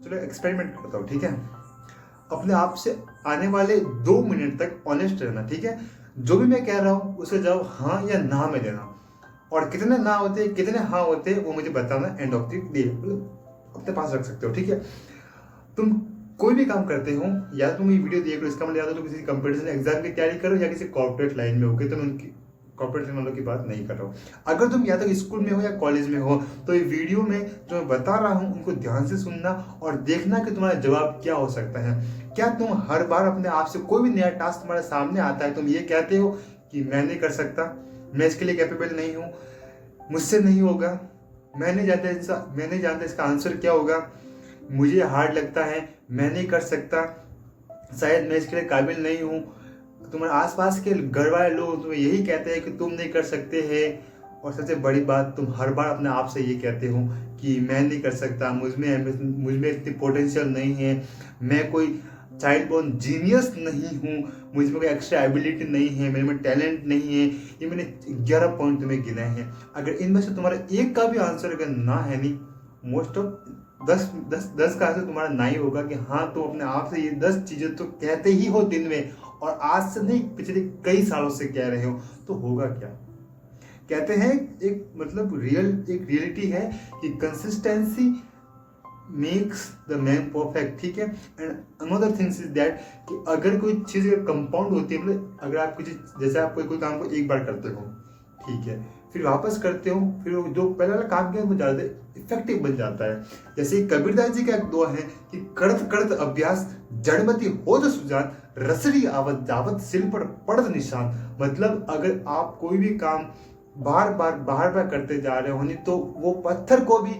चलो एक्सपेरिमेंट करता हूँ, ठीक है। अपने आप से आने वाले 2 मिनट तक ऑनेस्ट रहना, ठीक है। जो भी मैं कह रहा हूँ उसे जवाब हाँ या ना में देना, और कितने ना होते हैं कितने हाँ होते हैं वो मुझे बताना एंड ऑफ द डे, मतलब अपने पास रख सकते हो, ठीक है। तुम कोई भी काम करते हो, या तुम ये वीडियो देख लो, इसका मतलब या तो तुम किसी कंपटीशन एग्जाम की तैयारी करो या किसी कॉर्पोरेट लाइन में हो, कि तुम उनकी कॉर्पोरेट लाइन वालों की बात नहीं कर रहा हूँ। अगर तुम या तो स्कूल में हो या कॉलेज में हो, तो ये वीडियो में जो मैं बता रहा हूँ उनको ध्यान से सुनना और देखना कि तुम्हारा जवाब क्या हो सकता है। क्या तुम हर बार अपने आप से कोई भी नया टास्क तुम्हारे सामने आता है तुम ये कहते हो कि मैं नहीं कर सकता, मैं इसके लिए कैपेबल नहीं हूँ, मुझसे नहीं होगा, मैं नहीं जानता इसका आंसर क्या होगा, मुझे हार्ड लगता है, मैं नहीं कर सकता, शायद मैं इसके लिए काबिल नहीं हूँ। तुम्हारे आसपास के घर वाले लोग तुम्हें यही कहते हैं कि तुम नहीं कर सकते हैं, और सबसे बड़ी बात, तुम हर बार अपने आप से ये कहते हो कि मैं नहीं कर सकता, मुझ में इतनी पोटेंशियल नहीं है, मैं कोई चाइल्ड बोर्न जीनियस नहीं हूँ, मुझ में कोई एक्स्ट्रा एबिलिटी नहीं है, मेरे में टैलेंट नहीं है। ये मैंने 11 पॉइंट तुम्हें गिनाए हैं। अगर इनमें से तुम्हारा एक का भी आंसर अगर ना है, नहीं, मोस्ट ऑफ 10 का आंसर तुम्हारा ना ही होगा कि हाँ तुम अपने आप से ये 10 चीजें तो कहते ही हो दिन में, और आज से नहीं पिछले कई सालों से कह रहे हो, तो होगा क्या। कहते हैं एक मतलब एक रियलिटी है कि consistency makes the man perfect, ठीक है। And another things is that कि अगर कोई चीज़ कंपाउंड होती है, मतलब अगर आप कुछ, जैसे आप कोई काम को एक बार करते हो, ठीक है, फिर वापस करते हो, फिर जो पहले वाला काम किया वो ज़्यादा इफेक्टिव बन जाता है। जैसे कबीरदास जी का एक दुआ है कि करत करत अभ्यास जड़मति हो तो सुजान, रसरी आवत जावत सिल पर पड़त निशान। मतलब अगर आप कोई भी काम बार बार करते जा रहे हो, नहीं तो वो पत्थर को भी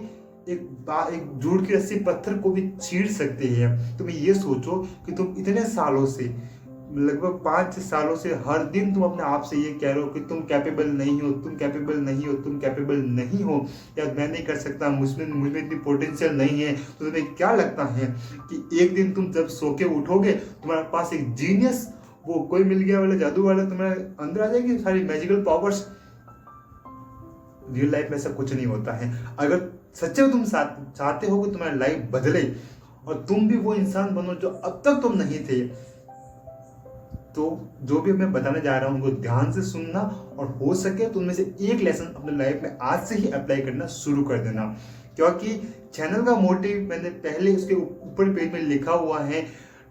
एक जूड़ की रस्सी पत्थर को भी चीर सकती है। तुम ये सोचो कि तुम इतने सालों से, लगभग 5 सालों से हर दिन तुम अपने आप से ये कह रहे हो कि तुम कैपेबल नहीं हो, तुम कैपेबल नहीं हो, तुम कैपेबल नहीं हो, या मैं नहीं कर सकता, मुझमें इतनी पोटेंशियल नहीं है। तो तुम्हें क्या लगता है कि एक दिन तुम जब सो के उठोगे, तुम्हारे पास एक जीनियस, वो कोई मिल गया वाला जादू वाला तुम्हारे अंदर आ जाएगी, सारी मैजिकल पावर्स। रियल लाइफ में ऐसा कुछ नहीं होता है। अगर सच्चे तुम चाहते हो कि तुम्हारी लाइफ बदले और तुम भी वो इंसान बनो जो अब तक तुम नहीं थे, तो जो भी मैं बताने जा रहा हूं उनको ध्यान से सुनना, और हो सके तो उनमें से एक लेसन अपने लाइफ में आज से ही अप्लाई करना शुरू कर देना। क्योंकि चैनल का मोटिव मैंने पहले उसके ऊपर पेज में लिखा हुआ है,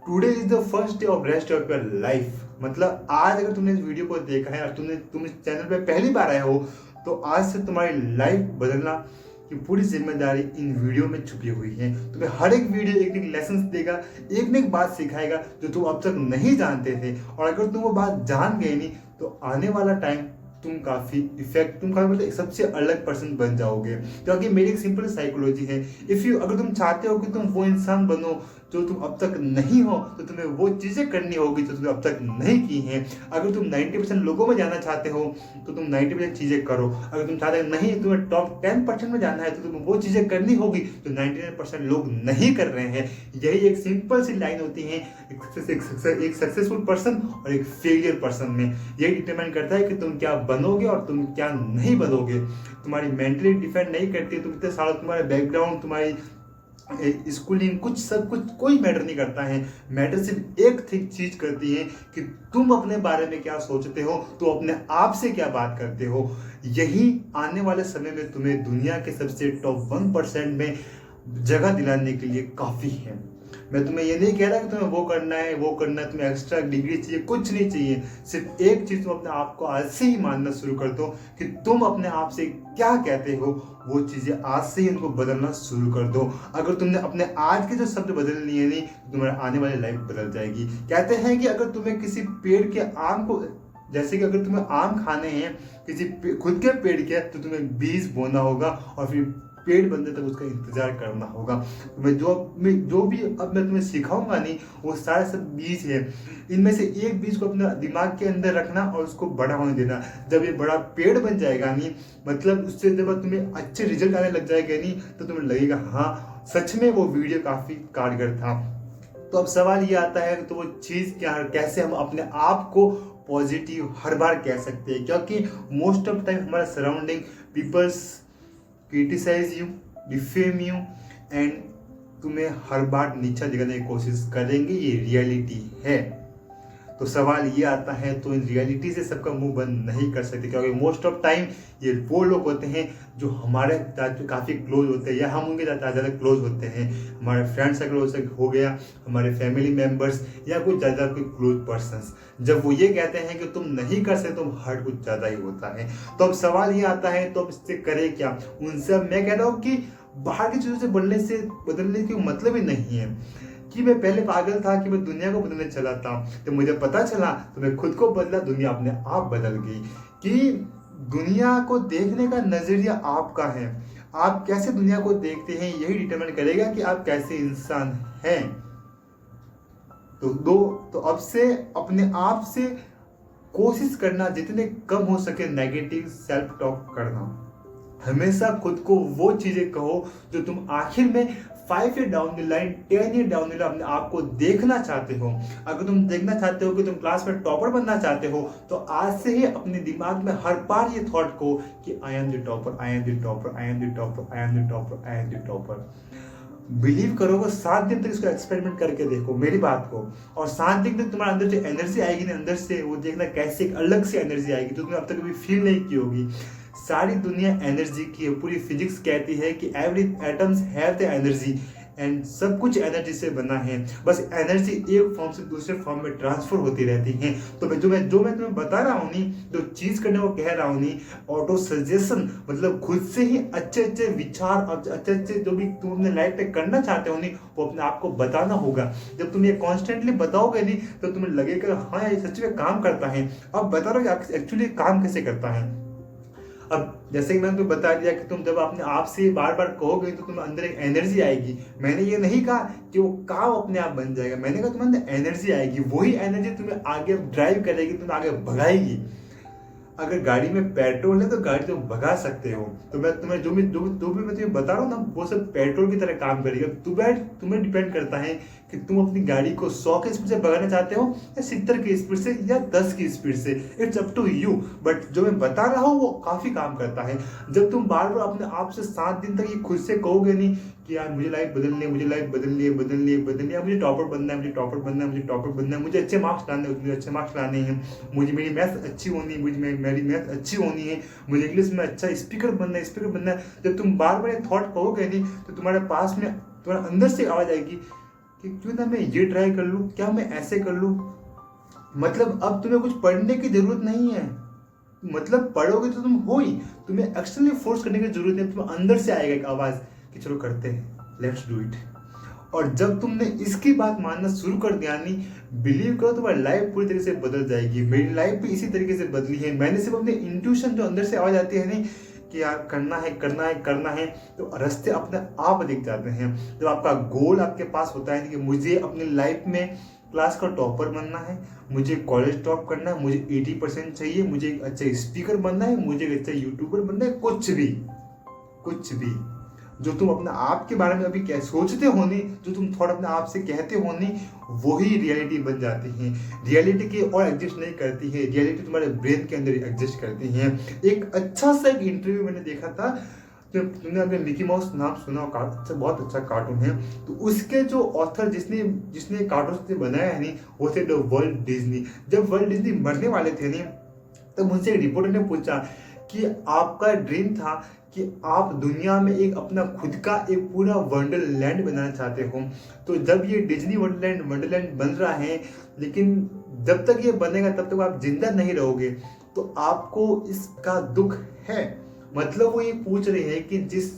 today is the first day of rest of your life. मतलब आज अगर तुमने इस वीडियो को देखा है और तुम इस चैनल पे पहली बार आए हो, तो आज से तुम्हारी लाइफ बदलना की पूरी जिम्मेदारी इन वीडियो में छुपी हुई है। तुम्हें हर एक वीडियो एक एक लेसन देगा, एक एक बात सिखाएगा जो तुम अब तक नहीं जानते थे, और अगर तुम वो बात जान गए नहीं तो आने वाला टाइम तुम काफी मतलब सबसे अलग पर्सन बन जाओगे। क्योंकि मेरी एक सिंपल साइकोलॉजी है, अगर तुम चाहते हो कि तुम वो इंसान बनो जो तुम अब तक नहीं हो, तो तुम्हें वो चीजें करनी होगी जो तुमने अब तक नहीं की हैं। अगर तुम 90% लोगों में जाना चाहते हो तो तुम 90% चीजें करो। अगर तुम चाहते हो नहीं तुम्हें टॉप 10% में जाना है, तो तुम्हें वो चीजें करनी होगी जो 99% लोग नहीं कर रहे हैं। यही एक सिंपल सी लाइन होती है एक सक्सेसफुल पर्सन और एक फेलियर पर्सन में। यही डिटरमाइन करता है कि तुम क्या बनोगे और तुम क्या नहीं बनोगे। तुम्हारी मेंटली डिपेंड नहीं करती तुम कितने सालों, तुम्हारे बैकग्राउंड, तुम्हारी स्कूलिंग, सब कुछ कोई मैटर नहीं करता है। मैटर सिर्फ एक चीज करती है कि तुम अपने बारे में क्या सोचते हो, तो अपने आप से क्या बात करते हो। यही आने वाले समय में तुम्हें दुनिया के सबसे टॉप 1% में जगह दिलाने के लिए काफी है। मैं तुम्हें ये नहीं कह रहा कि तुम्हें वो करना है, तुम्हें एक्स्ट्रा डिग्री चाहिए, कुछ नहीं चाहिए। सिर्फ एक चीज तुम अपने आप को आज से ही मानना शुरू कर दो कि तुम अपने आप से क्या कहते हो, वो चीजें आज से ही उनको बदलना शुरू कर दो। अगर तुमने अपने आज के जो शब्द बदल लिए नहीं, तो तुम्हारी आने वाली लाइफ बदल जाएगी। कहते हैं कि अगर तुम्हें किसी पेड़ के आम को, जैसे कि अगर तुम्हें आम खाने हैं किसी खुद के पेड़ के, तो तुम्हें बीज बोना होगा और फिर पेड़ बनने तक उसका इंतजार करना होगा। मैं जो भी अब मैं तुम्हें सिखाऊंगा नहीं, वो सारे सब बीज है। इनमें से एक बीज को अपने दिमाग के अंदर रखना और उसको बड़ा होने देना। जब ये बड़ा पेड़ बन जाएगा नहीं, मतलब उससे जब तुम्हें अच्छे रिजल्ट आने लग जाएगा नहीं, तो तुम्हें लगेगा हाँ सच में वो वीडियो काफी कारगर था। तो अब सवाल ये आता है कि तो वो चीज क्या है, कैसे हम अपने आप को पॉजिटिव हर बार कह सकते हैं। क्योंकि मोस्ट ऑफ टाइम हमारा surrounding peoples criticize you, defame you, and तुम्हें हर बार नीचा दिखाने की कोशिश करेंगे, ये रियलिटी है। तो सवाल ये आता है, तो इन रियलिटी से सबका मुंह बंद नहीं कर सकते, क्योंकि मोस्ट ऑफ टाइम ये वो लोग होते हैं जो हमारे काफ़ी क्लोज होते हैं या हम उनके ज़्यादा क्लोज होते हैं। हमारे फ्रेंड सर्कल हो गया, हमारे फैमिली मेम्बर्स या कुछ ज़्यादा कोई क्लोज पर्सनस, जब वो ये कहते हैं कि तुम नहीं कर सकते, तुम हर्ट कुछ ज़्यादा ही होता है। तो अब सवाल ये आता है, तो अब इससे करें क्या? उनसे मैं कह रहा हूँ कि बाहर की चीज़ों से बदलने की मतलब ही नहीं है कि मैं पहले पागल था कि मैं दुनिया को बदलने चला था, तो मुझे पता चला तो मैं खुद को बदला, दुनिया अपने आप बदल गई। कि दुनिया को देखने का नजरिया आपका है, आप कैसे दुनिया को देखते हैं यही डिटरमाइन करेगा कि आप कैसे इंसान हैं। तो अब से अपने आप से कोशिश करना जितने कम हो सके नेगेटिव सेल्फ टॉक करना। हमेशा खुद को वो चीजें कहो जो तुम आखिर में 5 year down the line, 10 year down the line अपने आप को देखना चाहते हो। अगर तुम देखना चाहते हो कि तुम क्लास में टॉपर बनना चाहते हो, तो आज से ही अपने दिमाग में हर बार ये थॉट को कि I am the topper, I am the topper, I am the topper, I am the topper, I am the topper. Believe करोगे, 7 दिन तक इसको एक्सपेरिमेंट करके देखो मेरी बात को, और 7 दिन तक तुम्हारे अंदर जो एनर्जी आएगी ना, अंदर से वो देखना कैसे एक अलग से एनर्जी आएगी जो तुमने अब तक कभी फील नहीं की होगी। सारी दुनिया एनर्जी की है, पूरी फिजिक्स कहती है कि every atoms have the energy and सब कुछ एनर्जी से बना है, बस एनर्जी एक फॉर्म से दूसरे फॉर्म में ट्रांसफर होती रहती है। तो जो मैं तुम्हें बता रहा हूँ नहीं, जो चीज़ करने को कह रहा हूँ नहीं, ऑटो सजेशन मतलब खुद से ही अच्छे अच्छे विचार और अच्छे अच्छे जो भी तुम अपने लाइफ पे करना चाहते हो नहीं, वो अपने आप को बताना होगा। जब तुम ये कॉन्स्टेंटली बताओगे नहीं तो तुम्हें लगेगा हाँ ये सच में काम करता है। अब बता रहा हूँ एक्चुअली काम कैसे करता है। अब जैसे कि मैंने तुम्हें बता दिया कि तुम जब अपने आप से बार बार कहोगे तो तुम्हें अंदर एक एनर्जी आएगी। मैंने ये नहीं कहा कि वो काम अपने आप बन जाएगा, मैंने कहा तुम्हें अंदर एनर्जी आएगी, वही एनर्जी तुम्हें आगे ड्राइव करेगी, तुम्हें आगे भगाएगी। अगर गाड़ी में पेट्रोल है तो गाड़ी तुम भगा सकते हो। तो मैं तुम्हें जो भी मैं तुम्हें बता रहा हूँ ना, वो सब पेट्रोल की तरह काम करेगा। तुम्हें डिपेंड करता है कि तुम अपनी गाड़ी को 100 की स्पीड से भगाना चाहते हो या 70 की स्पीड से या 10 की स्पीड से, it's up to you. But जो मैं बता रहा हूँ वो काफ़ी काम करता है। जब तुम बार बार अपने आप से 7 दिन तक ये खुद से कहोगे नहीं कि यार मुझे लाइफ बदलनी है, मुझे लाइफ बदलनी है, मुझे टॉपर बनना है, मुझे टॉपर बनना है, मुझे टॉपर बनना है, मुझे अच्छे मार्क्स लाने हैं, मुझे अच्छे मार्क्स लाने हैं, मुझे मेरी मैथ अच्छी होनी है, मेरी मैथ अच्छी होनी है, मुझे इंग्लिश में अच्छा स्पीकर बनना है। जब तुम बार बार थॉट कहोगे नहीं तो तुम्हारे पास में तुम्हारे अंदर से आवाज आएगी कि क्यों ना मैं ये ट्राई कर लूँ, क्या मैं ऐसे कर लूँ। मतलब अब तुम्हें कुछ पढ़ने की जरूरत नहीं है, मतलब पढ़ोगे तो तुम हो ही, तुम्हें एक्सटर्नली फोर्स करने की जरूरत नहीं, तुम्हें अंदर से आएगा एक आवाज कि चलो करते हैं, लेट्स डू इट। और जब तुमने इसकी बात मानना शुरू कर दिया नहीं, बिलीव करो तुम्हारी लाइफ पूरी तरीके से बदल जाएगी। मेरी लाइफ भी इसी तरीके से बदली है। मैंने सिर्फ अपने इंट्यूशन जो अंदर से आवाज आती है नहीं कि यार करना है, तो रास्ते अपने आप दिख जाते हैं। जब आपका गोल आपके पास होता है कि मुझे अपनी लाइफ में क्लास का टॉपर बनना है, मुझे कॉलेज टॉप करना है, मुझे 80% चाहिए, मुझे एक अच्छा स्पीकर बनना है, मुझे एक अच्छा यूट्यूबर बनना है, कुछ भी जो तुम अपने आप के बारे में अभी क्या सोचते हो नहीं, जो तुम थोड़ा अपने आप से कहते हो नहीं, वही रियलिटी बन जाती है। रियलिटी की और एग्जिस्ट नहीं करती है, रियलिटी तुम्हारे ब्रेन के अंदर एग्जिस्ट करती है। एक अच्छा सा एक इंटरव्यू मैंने देखा था, तो तुमने अगर मिकी माउस नाम सुना हो, बहुत अच्छा कार्टून है, तो उसके जो ऑथर जिसने कार्टून बनाया है नहीं, वो थे वर्ल्ट डिज्नी। जब वर्ल्ट डिज्नी मरने वाले थे नहीं, तब मुझसे एक रिपोर्टर ने पूछा कि आपका ड्रीम था कि आप दुनिया में एक अपना खुद का एक पूरा वंडरलैंड बनाना चाहते हो, तो जब ये डिज्नी वंडरलैंड बन रहा है, लेकिन जब तक ये बनेगा तब तक आप जिंदा नहीं रहोगे, तो आपको इसका दुख है। मतलब वो ये पूछ रहे हैं कि जिस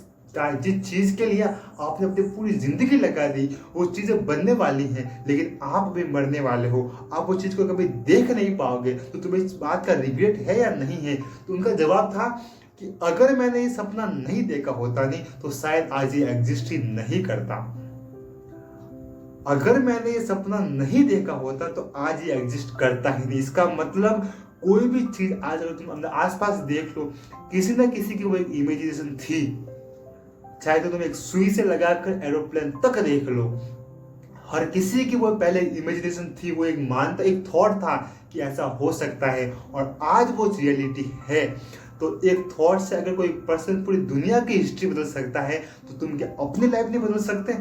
चीज के लिए आपने अपनी पूरी जिंदगी लगा दी, वो चीजें बनने वाली हैं, लेकिन आप भी मरने वाले हो, आप वो चीज को कभी देख नहीं पाओगे, तो तुम्हें इस बात का रिग्रेट है या नहीं है। तो उनका जवाब था कि अगर मैंने ये सपना नहीं देखा होता नहीं, तो शायद आज ये एग्जिस्ट ही नहीं करता। अगर मैंने ये सपना नहीं देखा होता तो आज ये एग्जिस्ट करता ही नहीं। इसका मतलब कोई भी चीज आज अगर तुम अपने आसपास देख लो, किसी ना किसी की वो एक इमेजिनेशन थी। चाहे तो तुम एक सुई से लगाकर एरोप्लेन तक देख लो, हर किसी की वो पहले इमेजिनेशन थी, वो एक मानता, एक थॉट था कि ऐसा हो सकता है, और आज वो रियलिटी है। तो एक थॉट से अगर कोई पर्सन पूरी दुनिया की हिस्ट्री बदल सकता है, तो तुम क्या अपनी लाइफ नहीं बदल सकते?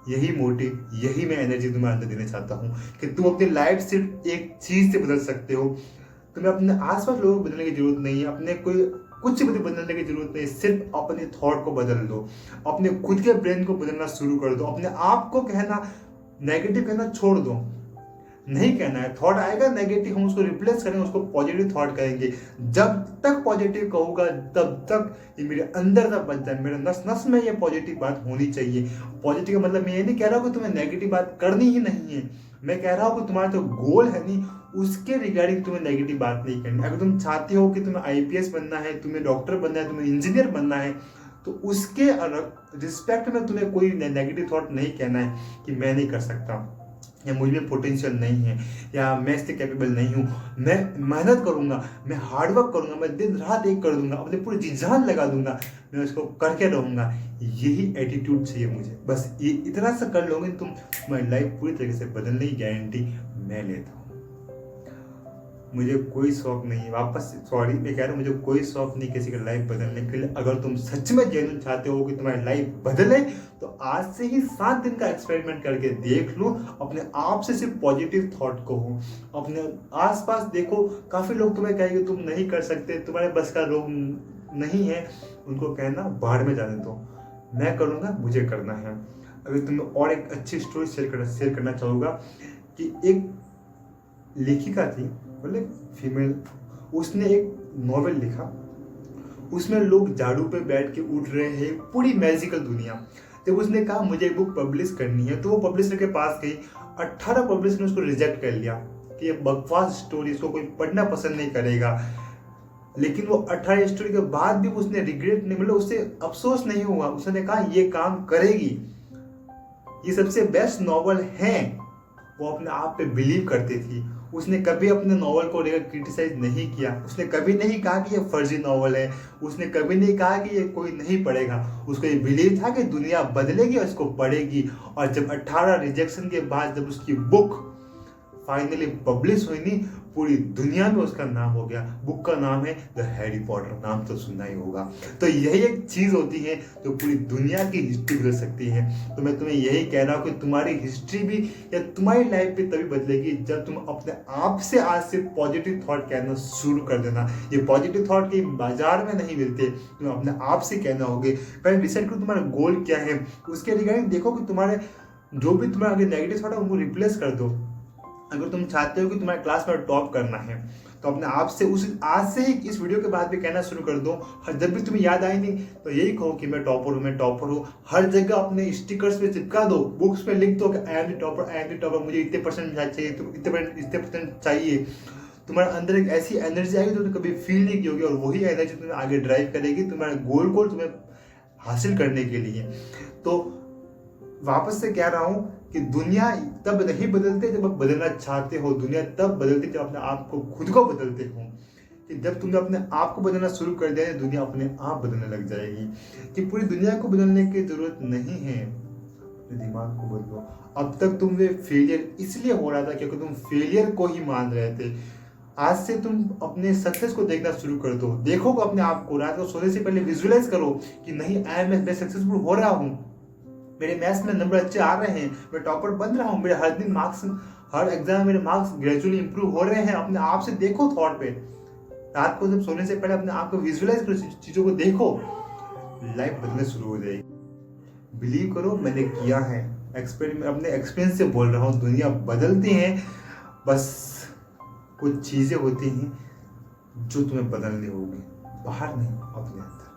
यही मोटिव, यही मैं एनर्जी तुम्हें अंदर देना चाहता हूँ कि तुम अपनी लाइफ सिर्फ एक चीज़ से बदल सकते हो। तुम्हें अपने आसपास लोगों को बदलने की जरूरत नहीं है, अपने कोई कुछ भी बदलने की जरूरत नहीं है। सिर्फ अपने थॉट को बदल दो, अपने खुद के ब्रेन को बदलना शुरू कर दो। अपने आप को कहना, नेगेटिव कहना छोड़ दो, नहीं कहना है। थॉट आएगा नेगेटिव, हम उसको रिप्लेस करेंगे, उसको पॉजिटिव थॉट करेंगे। जब तक पॉजिटिव कहूँगा तब तक ये मेरे अंदर तक बच जाए, मेरे नस नस में ये पॉजिटिव बात होनी चाहिए। पॉजिटिव का मतलब मैं ये नहीं कह रहा हूँ कि तुम्हें नेगेटिव बात करनी ही नहीं है, मैं कह रहा हूँ कि तुम्हारा जो गोल है नहीं उसके रिगार्डिंग तुम्हें नेगेटिव बात नहीं करनी। अगर तुम चाहते हो कि तुम्हें IPS बनना है, तुम्हें डॉक्टर बनना है, तुम्हें इंजीनियर बनना है, तो उसके रिस्पेक्ट में तुम्हें कोई नेगेटिव थॉट नहीं कहना है कि मैं नहीं कर सकता, या मुझ में पोटेंशियल नहीं है, या मैं इससे कैपेबल नहीं हूँ। मैं मेहनत करूँगा, मैं हार्डवर्क करूँगा, मैं दिन रात एक कर दूंगा, अपने पूरी जी जान लगा दूंगा, मैं उसको करके रहूँगा। यही एटीट्यूड चाहिए मुझे। बस ये इतना सा कर लोगे तुम, तुम्हारी लाइफ पूरी तरीके से बदलने की गारंटी मैं लेता हूँ। मुझे कोई शौक नहीं है, वापस सॉरी मैं कह रहा हूँ, मुझे कोई शौक नहीं किसी की लाइफ बदलने के लिए। अगर तुम सच में जेन्युइन चाहते हो कि तुम्हारी लाइफ बदले, तो आज से ही 7 दिन का एक्सपेरिमेंट करके देख लो। अपने आप से सिर्फ पॉजिटिव थॉट को हो, अपने आसपास देखो। काफ़ी लोग तुम्हें कहेंगे तुम नहीं कर सकते, तुम्हारे बस का रोग नहीं है, उनको कहना बाहर में जाने दो, मैं करूँगा, मुझे करना है। अगर तुम्हें और एक अच्छी स्टोरी शेयर करना चाहूँगा कि एक लेखिका थी, मतलब फीमेल, उसने एक नॉवेल लिखा। उसमें लोग झाड़ू पे बैठ के उठ रहे हैं, पूरी मैजिकल दुनिया। जब उसने कहा मुझे एक बुक पब्लिश करनी है, तो वो पब्लिशर के पास गई। 18 पब्लिशर ने उसको रिजेक्ट कर लिया कि ये बकवास स्टोरी, इसको कोई पढ़ना पसंद नहीं करेगा। लेकिन वो 18 स्टोरी के बाद भी उसने रिग्रेट नहीं, मतलब उससे अफसोस नहीं हुआ। उसने कहा ये काम करेगी, ये सबसे बेस्ट नॉवल है। वो अपने आप पे बिलीव करती थी। उसने कभी अपने नॉवल को लेकर क्रिटिसाइज नहीं किया। उसने कभी नहीं कहा कि ये फर्जी नॉवल है। उसने कभी नहीं कहा कि ये कोई नहीं पढ़ेगा। उसको ये बिलीव था कि दुनिया बदलेगी और इसको पढ़ेगी। और जब 18 रिजेक्शन के बाद जब उसकी बुक फाइनली पब्लिश हुई नहीं, पूरी दुनिया में उसका नाम हो गया। बुक का नाम है द हैरी पॉटर, नाम तो सुनना ही होगा। तो यही एक चीज़ होती है जो पूरी दुनिया की हिस्ट्री बदल सकती है। तो मैं तुम्हें यही कह रहा हूँ कि तुम्हारी हिस्ट्री भी या तुम्हारी लाइफ भी तभी बदलेगी जब तुम अपने आप से आज से पॉजिटिव थॉट कहना शुरू कर देना। ये पॉजिटिव थॉट कहीं बाजार में नहीं मिलते, तुम्हें अपने आप से कहना होगा। पहले डिसाइड करो तुम्हारा गोल क्या है, उसके रिगार्डिंग देखो कि तुम्हारे जो भी तुम्हारे आगे नेगेटिव थॉट है उनको रिप्लेस कर दो। अगर तुम चाहते हो कि तुम्हारे क्लास में टॉप करना है, तो अपने आप से उस आज से ही इस वीडियो के बाद भी कहना शुरू कर दो। हर जब भी तुम्हें याद आए नहीं, तो यही कहो कि मैं टॉपर हूँ, मैं टॉपर हूँ। हर जगह अपने स्टिकर्स पे चिपका दो, बुक्स पे लिख दो कि I am the topper, I am the topper, मुझे इतने परसेंट चाहिए, तो इतने परसेंट चाहिए। तुम्हारे अंदर एक ऐसी एनर्जी आएगी जो तुम कभी फील नहीं की होगी, और वही एनर्जी तुम्हें आगे ड्राइव करेगी तुम्हारे गोल को तुम्हें हासिल करने के लिए। तो वापस से कह रहा हूँ कि दुनिया तब नहीं बदलते जब आप बदलना चाहते हो। दुनिया तब बदलती जब अपने आप को खुद को बदलते हो। कि जब तुमने अपने आप को बदलना शुरू कर दिया, दुनिया अपने आप बदलने लग जाएगी। कि पूरी दुनिया को बदलने की जरूरत नहीं है, अपने दिमाग को बदलो। अब तक तुम्हें फेलियर इसलिए हो रहा था क्योंकि तुम फेलियर को ही मान रहे थे। आज से तुम अपने सक्सेस को देखना शुरू कर दो। देखो अपने आप को, रात को सोने से पहले विजुअलाइज करो कि नहीं मैं सक्सेसफुल हो रहा हूँ, मेरे मैथ्स में नंबर अच्छे आ रहे हैं, मैं टॉपर बन रहा हूँ, मेरे हर दिन मार्क्स, हर एग्जाम में मेरे मार्क्स ग्रेजुअली इंप्रूव हो रहे हैं। अपने आप से देखो थॉट पे। रात को जब सोने से पहले अपने आप को विजुअलाइज करो, चीज़ों को देखो, लाइफ बदलने शुरू हो जाएगी। बिलीव करो, मैंने किया है, अपने एक्सपीरियंस से बोल रहा हूँ। दुनिया बदलती है, बस कुछ चीज़ें होती हैं जो तुम्हें बदलनी होगी, बाहर नहीं, अपने अंदर।